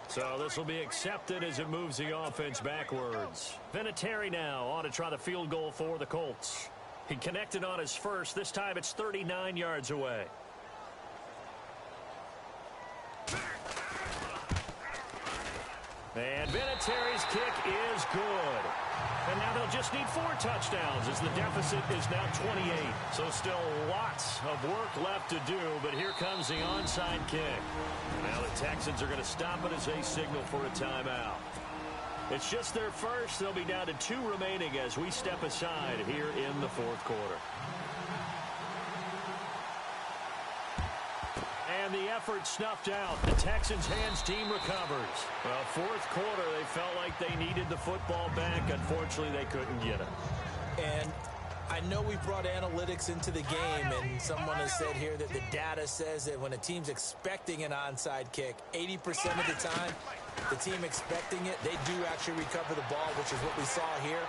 So this will be accepted as it moves the offense backwards. Vinatieri now on to try the field goal for the Colts. He connected on his first. This time it's 39 yards away. And Vinatieri's kick is good. And now they'll just need 4 touchdowns as the deficit is now 28. So still lots of work left to do, but here comes the onside kick. Now the Texans are going to stop it as they signal for a timeout. It's just their first. They'll be down to 2 remaining as we step aside here in the fourth quarter. And the effort snuffed out. The Texans' hands team recovers. Well, fourth quarter, they felt like they needed the football back. Unfortunately, they couldn't get it. And I know we brought analytics into the game, and someone has said here that the data says that when a team's expecting an onside kick, 80% of the time, the team expecting it, they do actually recover the ball, which is what we saw here.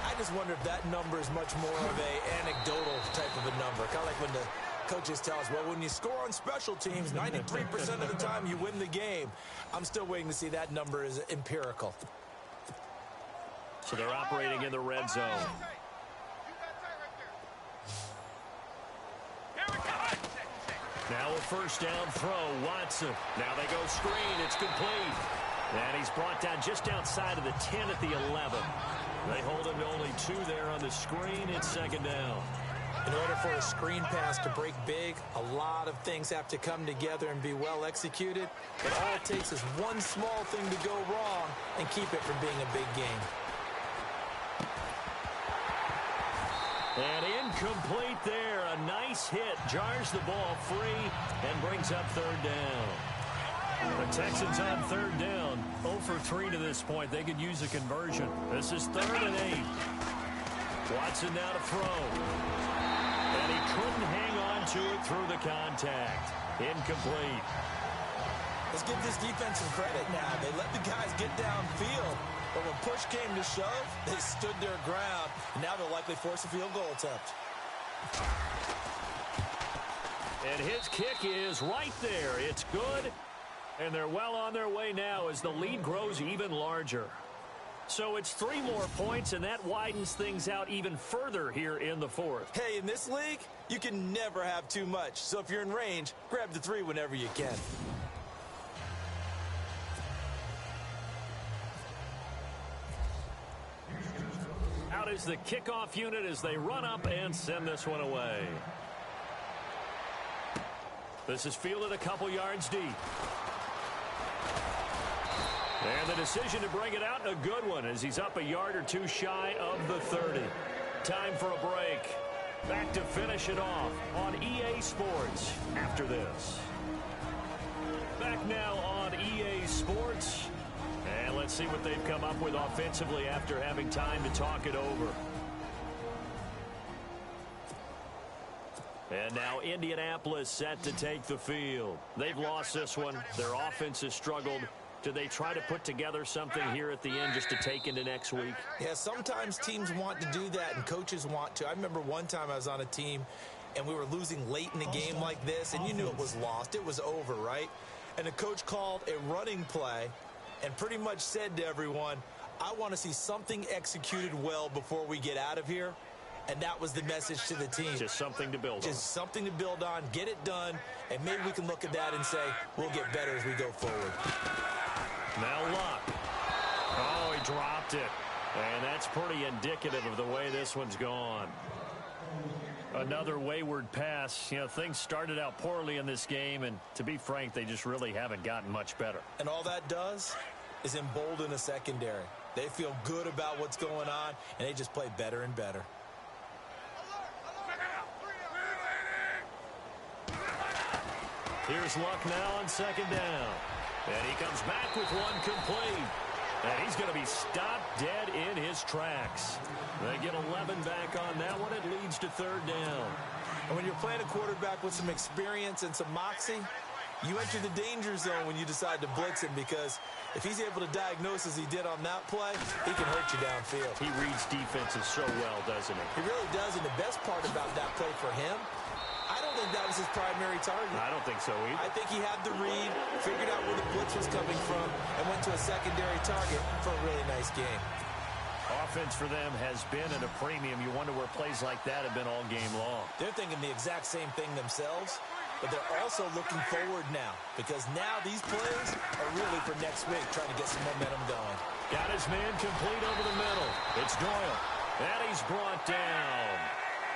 I just wonder if that number is much more of a anecdotal type of a number. Kind of like when the Coaches tell us, well, when you score on special teams, 93% of the time you win the game. I'm still waiting to see that number is empirical. So they're operating in the red zone. Now a first down throw, Watson. Now they go screen, it's complete. And he's brought down just outside of the 10 at the 11. They hold him to only 2 there on the screen. It's second down. In order for a screen pass to break big, a lot of things have to come together and be well executed. But all it takes is one small thing to go wrong and keep it from being a big game. And incomplete there. A nice hit. Jars the ball free and brings up third down. The Texans on third down. 0 for 3 to this point. They could use a conversion. This is 3rd and 8. Watson now to throw. And he couldn't hang on to it through the contact. Incomplete. Let's give this defense some credit now. They let the guys get downfield. But when push came to shove, they stood their ground. And now they'll likely force a field goal attempt. And his kick is right there. It's good. And they're well on their way now as the lead grows even larger. So it's 3 more points, and that widens things out even further here in the 4th. Hey, in this league, you can never have too much. So if you're in range, grab the 3 whenever you can. Out is the kickoff unit as they run up and send this one away. This is fielded a couple yards deep. And the decision to bring it out, a good one, as he's up a yard or 2 shy of the 30. Time for a break. Back to finish it off on EA Sports after this. Back now on EA Sports. And let's see what they've come up with offensively after having time to talk it over. And now Indianapolis set to take the field. They've lost this one. Their offense has struggled. Do they try to put together something here at the end just to take into next week? Yeah, sometimes teams want to do that and coaches want to. I remember one time I was on a team and we were losing late in the game like this, and you knew it was lost. It was over, right? And the coach called a running play and pretty much said to everyone, I want to see something executed well before we get out of here. And that was the message to the team. Just something to build on. Just something to build on, get it done, and maybe we can look at that and say, we'll get better as we go forward. Now Luck. Oh, he dropped it. And that's pretty indicative of the way this one's gone. Another wayward pass. You know, things started out poorly in this game, and to be frank, they just really haven't gotten much better. And all that does is embolden a secondary. They feel good about what's going on, and they just play better and better. Here's Luck now on second down. And he comes back with one complete. And he's going to be stopped dead in his tracks. They get 11 back on that one. It leads to third down. And when you're playing a quarterback with some experience and some moxie, you enter the danger zone when you decide to blitz him, because if he's able to diagnose as he did on that play, he can hurt you downfield. He reads defenses so well, doesn't he? He really does, and the best part about that play for him, I don't think that was his primary target. I don't think so either. I think he had the read, figured out where the blitz was coming from, and went to a secondary target for a really nice game. Offense for them has been at a premium. You wonder where plays like that have been all game long. They're thinking the exact same thing themselves, but they're also looking forward now, because now these plays are really for next week, trying to get some momentum going. Got his man complete over the middle. It's Doyle. And he's brought down.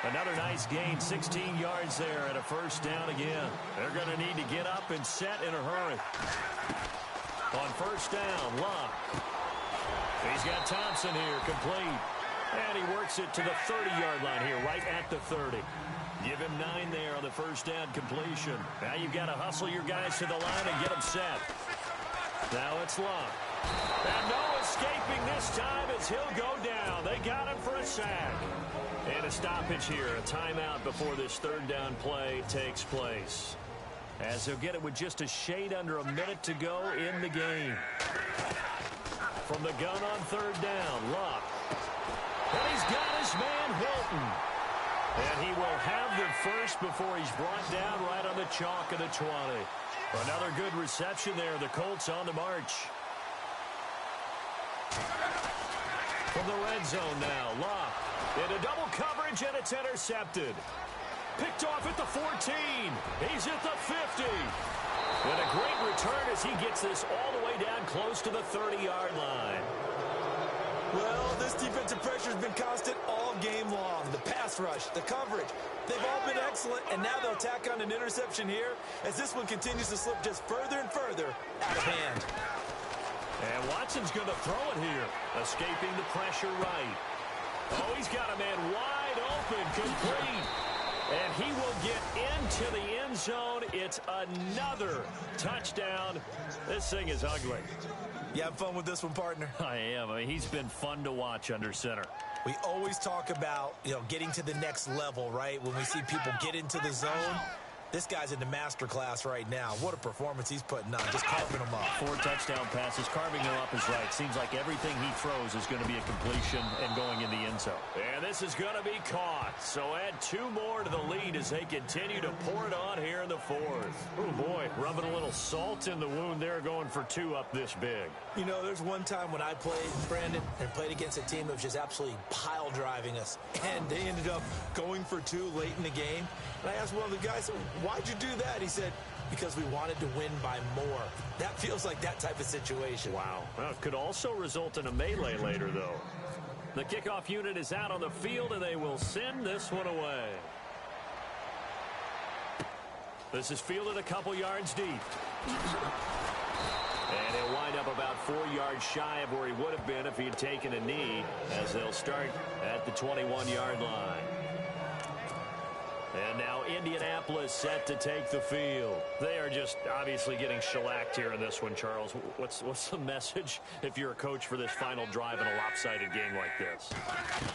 Another nice gain, 16 yards there, and a first down again. They're going to need to get up and set in a hurry. On first down, Luck. He's got Thompson here, complete. And he works it to the 30-yard line here, right at the 30. Give him 9 there on the first down completion. Now you've got to hustle your guys to the line and get them set. Now it's Luck. And no escaping this time as he'll go down. They got him for a sack. And a stoppage here, a timeout before this third down play takes place. As he'll get it with just a shade under a minute to go in the game. From the gun on third down, Luck. And he's got his man Hilton. And he will have the first before he's brought down right on the chalk of the 20. Another good reception there. The Colts on the march. From the red zone now, Locke into double coverage, and it's intercepted. Picked off at the 14. He's at the 50. And a great return as he gets this all the way down close to the 30-yard line. Well, this defensive pressure has been constant all game long. The pass rush, the coverage, they've all been excellent, and now they'll tack on an interception here as this one continues to slip just further and further out of hand. And Watson's going to throw it here, escaping the pressure right. Oh, he's got a man wide open, complete. And he will get into the end zone. It's another touchdown. This thing is ugly. You have fun with this one, partner? I am. I mean, he's been fun to watch under center. We always talk about, getting to the next level, right? When we see people get into the zone. This guy's in the master class right now. What a performance he's putting on, just carving them up. 4 touchdown passes, carving them up is right. Seems like everything he throws is going to be a completion and going in the end zone. And this is going to be caught. So add 2 more to the lead as they continue to pour it on here in the 4th. Oh, boy, rubbing a little salt in the wound there, going for 2 up this big. There's one time when I played, Brandon, and played against a team that was just absolutely pile driving us. And they ended up going for 2 late in the game. And I asked one of the guys, why'd you do that? He said, because we wanted to win by more. That feels like that type of situation. Wow. Well, it could also result in a melee later, though. The kickoff unit is out on the field, and they will send this one away. This is fielded a couple yards deep. And he'll wind up about 4 yards shy of where he would have been if he had taken a knee, as they'll start at the 21-yard line. And now Indianapolis set to take the field. They are just obviously getting shellacked here in this one, Charles. What's the message if you're a coach for this final drive in a lopsided game like this?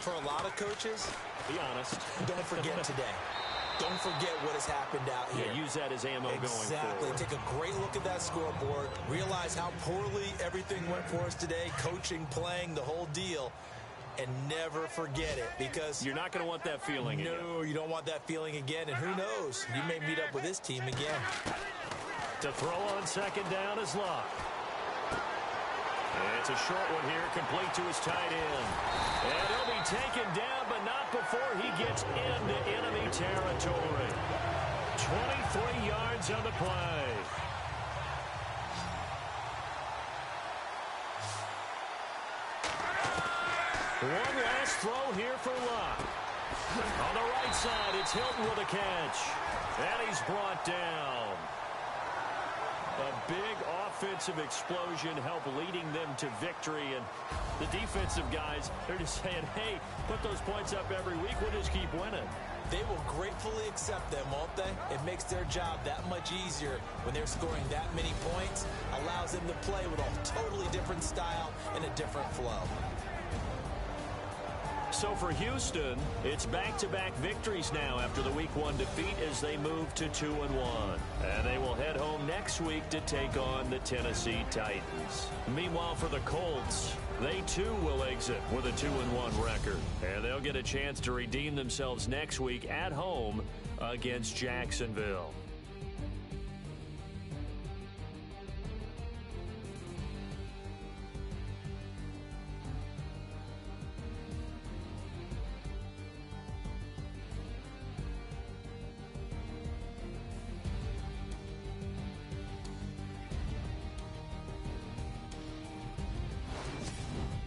For a lot of coaches, be honest. Don't forget today. Don't forget what has happened out here. Yeah, use that as ammo going forward. Exactly. Take a great look at that scoreboard. Realize how poorly everything went for us today. Coaching, playing, the whole deal. And never forget it, because you're not going to want that feeling again. No, you don't want that feeling again. And who knows? You may meet up with this team again. To throw on second down is Locke. It's a short one here, complete to his tight end. And he'll be taken down, but not before he gets into enemy territory. 23 yards on the play. One last throw here for Locke. On the right side, it's Hilton with a catch. And he's brought down. A big offensive explosion helped leading them to victory. And the defensive guys, they're just saying, hey, put those points up every week. We'll just keep winning. They will gratefully accept them, won't they? It makes their job that much easier when they're scoring that many points. Allows them to play with a totally different style and a different flow. So for Houston, it's back-to-back victories now after the Week 1 defeat as they move to 2-1. And they will head home next week to take on the Tennessee Titans. Meanwhile, for the Colts, they too will exit with a 2-1 record. And they'll get a chance to redeem themselves next week at home against Jacksonville.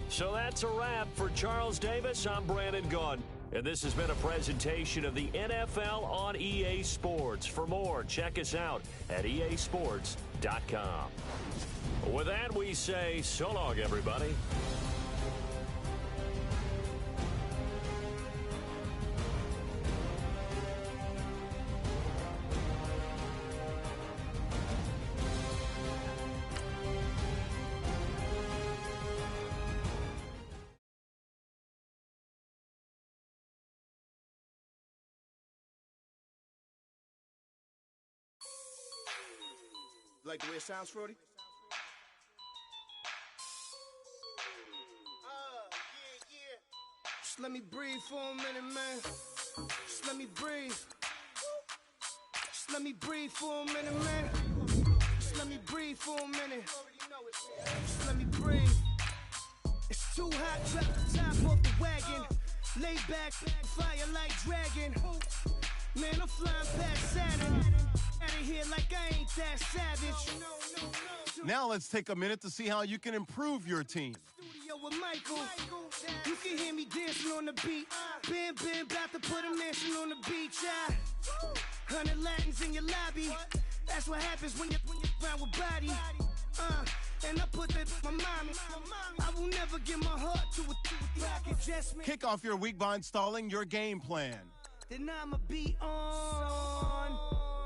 So that's a wrap for Charles Davis. I'm Brandon Gaudin. And this has been a presentation of the NFL on EA Sports. For more, check us out at easports.com. With that, we say so long, everybody. Like the way it sounds, Frody? Yeah. Just let me breathe for a minute, man. Just let me breathe. Just let me breathe for a minute, man. Just let me breathe for a minute. Just let me breathe. It's too hot, drop the top off the wagon. Lay back, fire like dragon. Man, I'm flying past Saturn. Out of here like I ain't that savage. Now let's take a minute to see how you can improve your team. Studio with Michael. You can hear me dancing on the beat. Bam, bam, about to put a mansion on the beach. 100 Latins in your lobby. That's what happens when you're around with body. And I put that my mommy. I will never give my heart to a rocket just me. Kick off your week by installing your game plan. Then I'ma be on.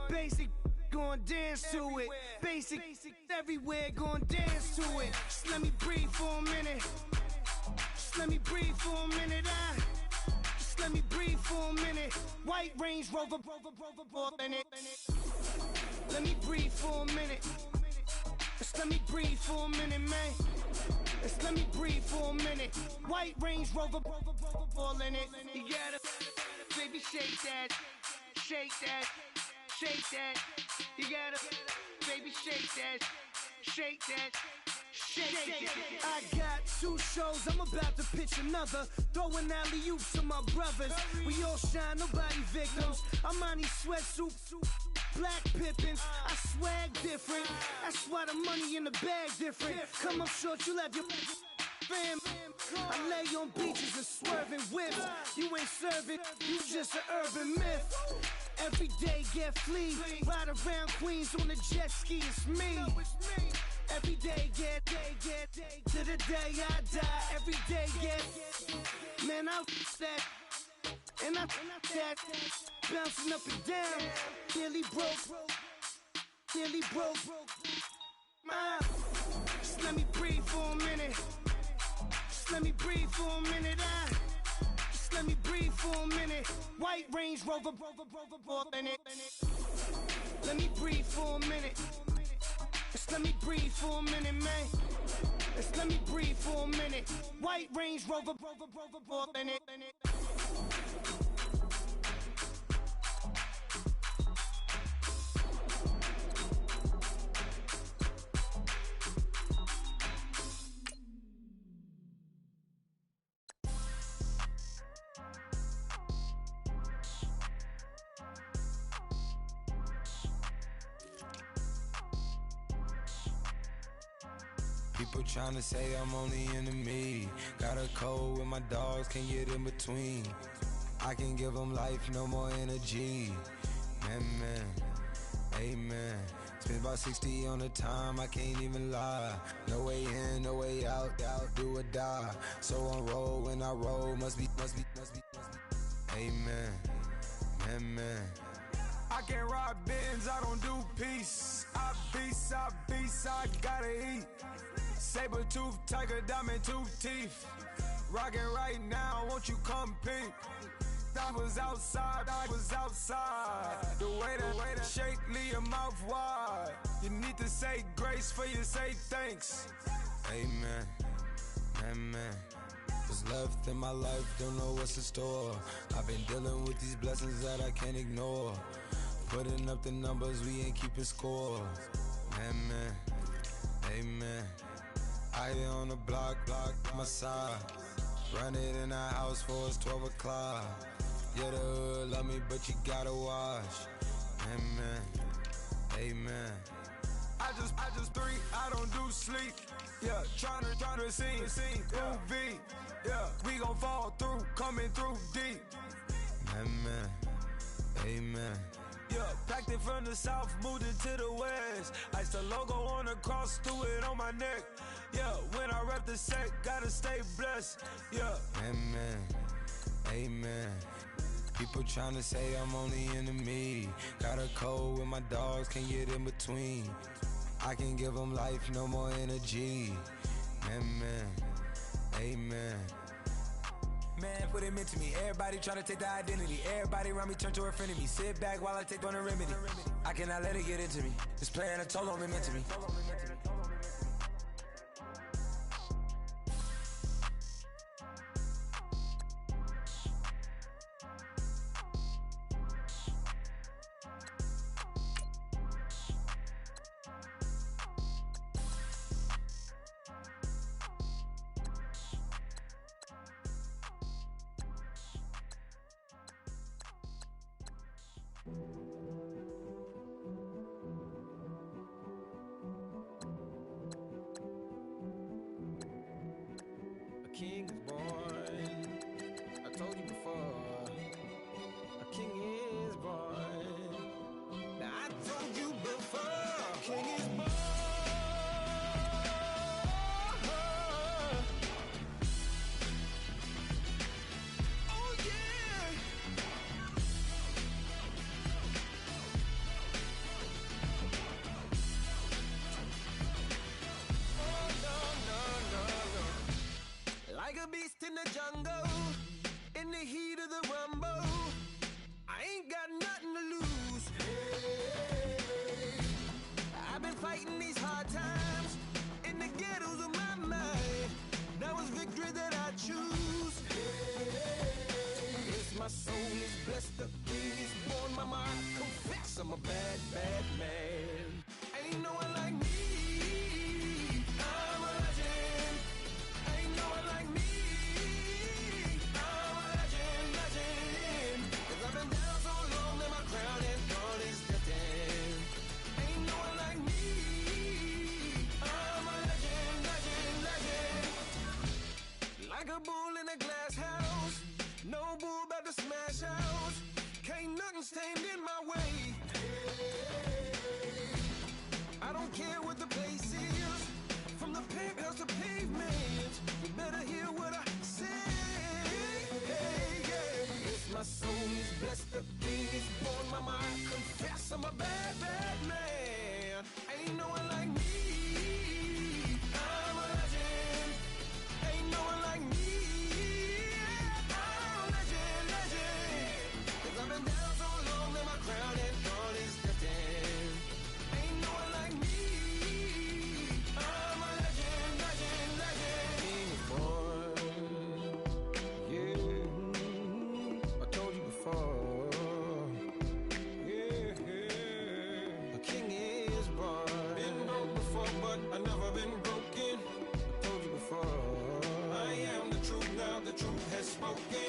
Basic, gon' dance to it. Basic, everywhere, gon' dance to it. Just let me breathe for a minute. Just let me breathe for a minute. Just let me breathe for a minute. White Range Rover, in it. Let me breathe for a minute. Just let me breathe for a minute, man. Just let me breathe for a minute. White Range Rover, in it. You gotta, baby, shake that, shake that, shake that. You gotta, baby, shake that, shake that. Shake. I got 2 shows, I'm about to pitch another. Throwing alley-oops to my brothers. We all shine, nobody victims. I'm on these sweatsuits, black Pippins. I swag different. That's why the money in the bag different. Come up short, you'll have your fam. I lay on beaches and swerving whips. You ain't serving, you just an urban myth. Every day get flea. Ride around Queens on a jet ski, it's me. Every day get to the day I die. Every day get, man, I that, and I that, bouncing up and down. Nearly broke. Just let me breathe for a minute. Just let me breathe for a minute. Just let me breathe for a minute. White Range Rover, in it. Let me breathe for a minute. Just let me breathe for a minute, man. Just let me breathe for a minute. White Range Rover, in it. People tryna say I'm on the enemy. Got a code with my dogs, can't get in between. I can give them life, no more energy. Man, amen. Spent about 60 on the time, I can't even lie. No way in, no way out, do or die. So on roll, when I roll, must be. Amen, man. I can't rob Benz, I don't do peace. I beast, I gotta eat. Saber tooth, tiger, diamond tooth teeth. Rockin' right now, won't you come peep? I was outside. The way that shake, leave your mouth wide. You need to say grace for you say thanks. Amen, what's left in my life, don't know what's in store. I've been dealing with these blessings that I can't ignore. Putting up the numbers, we ain't keeping score. Amen. I here on the block, my side. Run it in the house for us 12 o'clock. Yeah, the hood love me, but you gotta watch. Amen. I just three, I don't do sleep. Yeah, tryna see UV. Yeah, we gon' fall through, coming through deep. Amen. Yeah, packed it from the south, moved it to the west. Iced the logo on the cross, threw it on my neck. Yeah, when I rep the set, gotta stay blessed. Yeah, amen. People tryna say I'm on the enemy. Got a code with my dogs, can't get in between. I can give them life, no more energy. Amen. Man, what it meant to me. Everybody try to take the identity. Everybody around me turn to a friend of me. Sit back while I take on a remedy. I cannot let it get into me. It's playing a toll on me, meant to me. king is born. I told you before, a king is born. Now I told you before, a king is born. Oh yeah. Oh no, no, no, no. Like a beast in the jungle, in the heat of the rumble, I ain't got nothing to lose. Hey, I've been fighting these hard times in the ghettos of my mind. Now it's victory that I choose. Hey, yes, my soul is blessed, the king is born. Mama, I confess I'm a bad, bad man. Ain't no one like me. I'm a legend. Ain't no one like me. I'm a legend, legend. 'Cause I've been down so long that my crown and throne is destined. Ain't no one like me. I'm a legend, legend, legend. Like a bull in a glass house, no bull about to smash house. Can't nothing stand in my way. I don't care what the place is, from the penthouse to pavement. You better hear what I say. Hey, yeah. Yes, my soul is blessed, the king is born. Mama, I confess I'm a bad, bad man. Ain't no one like me. I'm a legend. Ain't no one like me. I'm a legend, legend. 'Cause I've been down so long that my crown and throne is destined. Ain't no one like me. I'm a legend, legend, legend. King is born. Yeah, I told you before. Yeah, a king is born. Been broke before, but I never been broken. I told you before. I am the truth now, the truth has spoken.